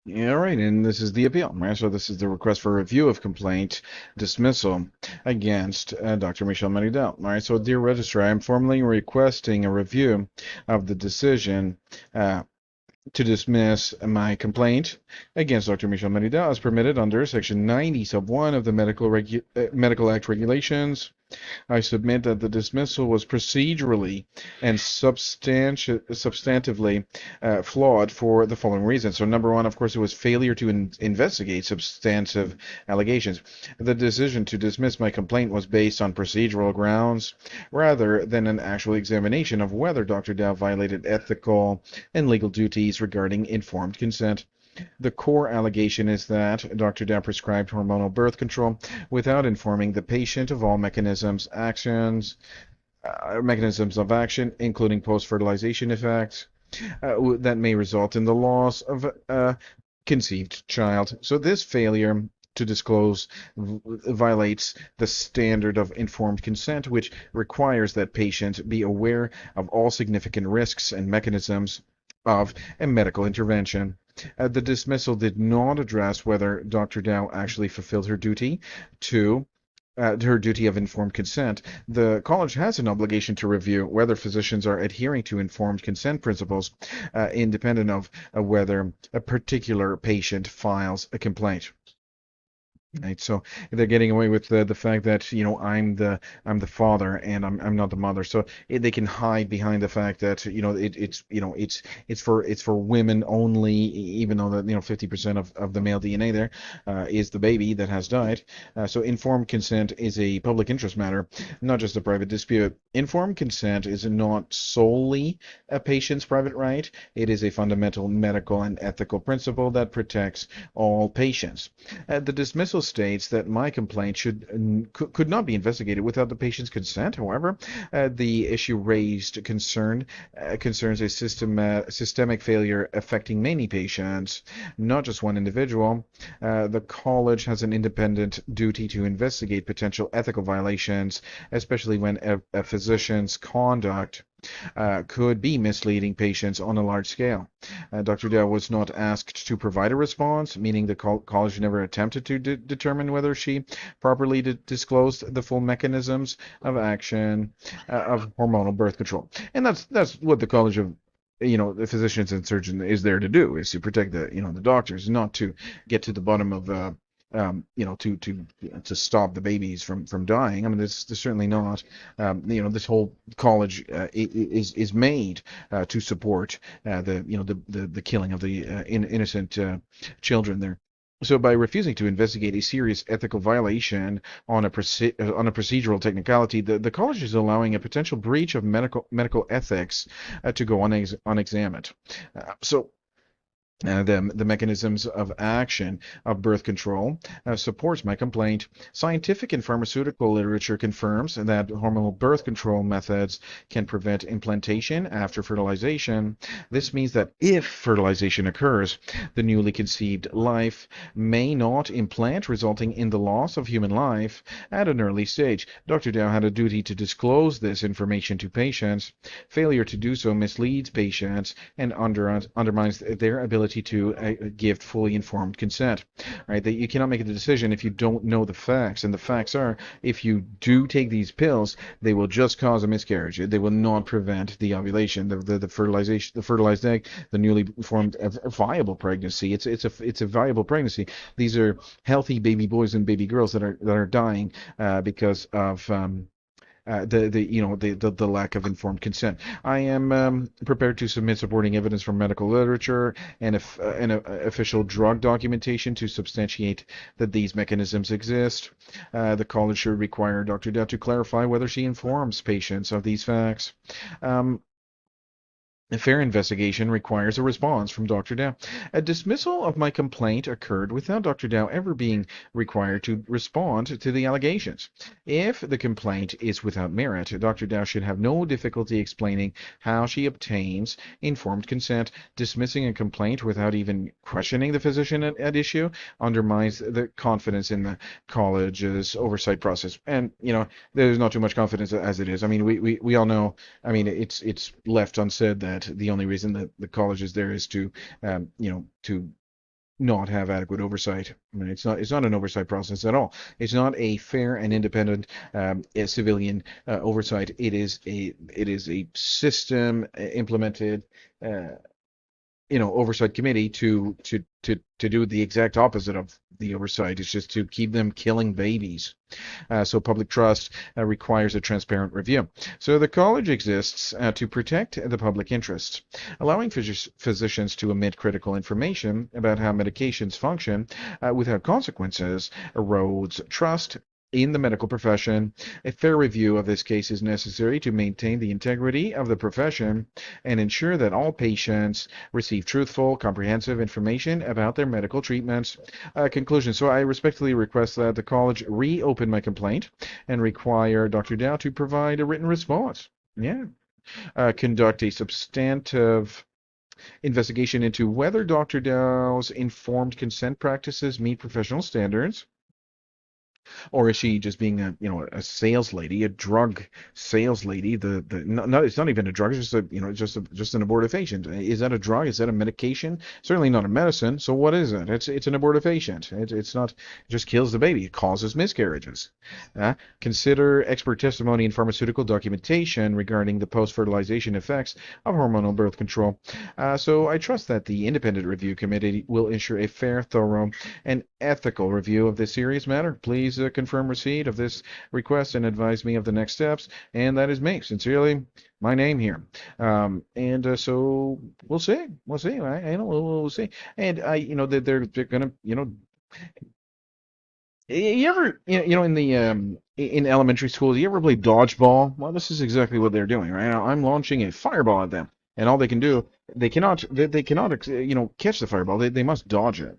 Yeah, all right, and this is the appeal, right? So this is the request for review of complaint dismissal against Dr. Michelle Maridel. All right, so dear registrar, I'm formally requesting a review of the decision uh, to dismiss my complaint against Dr. Michelle Maridel as permitted under Section 90 sub 1 of the Medical Act regulations. I submit that the dismissal was procedurally and substantively flawed for the following reasons. So, number one, of course, it was failure to investigate substantive allegations. The decision to dismiss my complaint was based on procedural grounds rather than an actual examination of whether Dr. Dow violated ethical and legal duties regarding informed consent. The core allegation is that Dr. Dow prescribed hormonal birth control without informing the patient of all mechanisms of action, including post-fertilization effects that may result in the loss of a conceived child. So this failure to disclose violates the standard of informed consent, which requires that patient be aware of all significant risks and mechanisms of a medical intervention. The dismissal did not address whether Dr. Dow actually fulfilled her duty of informed consent. The college has an obligation to review whether physicians are adhering to informed consent principles, independent of whether a particular patient files a complaint. Right, so they're getting away with the fact that I'm the father and I'm not the mother. So they can hide behind the fact that it's for women only, even though that 50% of the male DNA there is the baby that has died. So informed consent is a public interest matter, not just a private dispute. Informed consent is not solely a patient's private right. It is a fundamental medical and ethical principle that protects all patients. The dismissal states that my complaint could not be investigated without the patient's consent. However, the issue raised concerns a systemic failure affecting many patients, not just one individual. The college has an independent duty to investigate potential ethical violations, especially when a physician's conduct could be misleading patients on a large scale. Dr. Dow was not asked to provide a response, meaning the college never attempted to determine whether she properly disclosed the full mechanisms of action of hormonal birth control. And that's what the College of the physicians and surgeon is there to do, is to protect the doctors, not to get to the bottom of to stop the babies from dying. I mean, this certainly not. This whole college is made to support the killing of the innocent children there. So by refusing to investigate a serious ethical violation on a procedural technicality, the college is allowing a potential breach of medical ethics to go unexamined. So the mechanisms of action of birth control supports my complaint. Scientific and pharmaceutical literature confirms that hormonal birth control methods can prevent implantation after fertilization. This means that if fertilization occurs, the newly conceived life may not implant, resulting in the loss of human life at an early stage. Dr. Dow had a duty to disclose this information to patients. Failure to do so misleads patients and undermines their ability to give fully informed consent. Right? That you cannot make a decision if you don't know the facts, and the facts are, if you do take these pills, they will just cause a miscarriage. They will not prevent the ovulation, the fertilization, the fertilized egg, the newly formed viable pregnancy. It's a viable pregnancy. These are healthy baby boys and baby girls that are dying because of the lack of informed consent. I am prepared to submit supporting evidence from medical literature and if official drug documentation to substantiate that these mechanisms exist. The college should require Dr. Dow to clarify whether she informs patients of these facts. Um, a fair investigation requires a response from Dr. Dow. A dismissal of my complaint occurred without Dr. Dow ever being required to respond to the allegations. If the complaint is without merit, Dr. Dow should have no difficulty explaining how she obtains informed consent. Dismissing a complaint without even questioning the physician at issue undermines the confidence in the college's oversight process. And, there's not too much confidence as it is. I mean, we all know, I mean, it's left unsaid that the only reason that the college is there is to not have adequate oversight. I mean, it's not an oversight process at all. It's not a fair and independent civilian oversight. It is a system implemented oversight committee to do the exact opposite of the oversight. It's just to keep them killing babies. So public trust requires a transparent review. So the college exists to protect the public interest. Allowing physicians to omit critical information about how medications function without consequences erodes trust in the medical profession. A fair review of this case is necessary to maintain the integrity of the profession and ensure that all patients receive truthful, comprehensive information about their medical treatments. Conclusion. So I respectfully request that the college reopen my complaint and require Dr. Dow to provide a written response. Yeah. Conduct a substantive investigation into whether Dr. Dow's informed consent practices meet professional standards, or is she just being a sales lady, a drug sales lady? It's not even a drug, it's just just an abortifacient. Is that a drug? Is that a medication? Certainly not a medicine. So what is it? It's an abortifacient. It's not. It just kills the baby. It causes miscarriages. Consider expert testimony and pharmaceutical documentation regarding the post-fertilization effects of hormonal birth control. So I trust that the independent review committee will ensure a fair, thorough, and ethical review of this serious matter. Please confirm receipt of this request and advise me of the next steps. And that is me. Sincerely, my name here. So we'll see. We'll see. We'll see. And they're gonna, you ever, in the in elementary schools, you ever play dodgeball? Well, this is exactly what they're doing right now. I'm launching a fireball at them, and all they can do, they cannot catch the fireball. They must dodge it.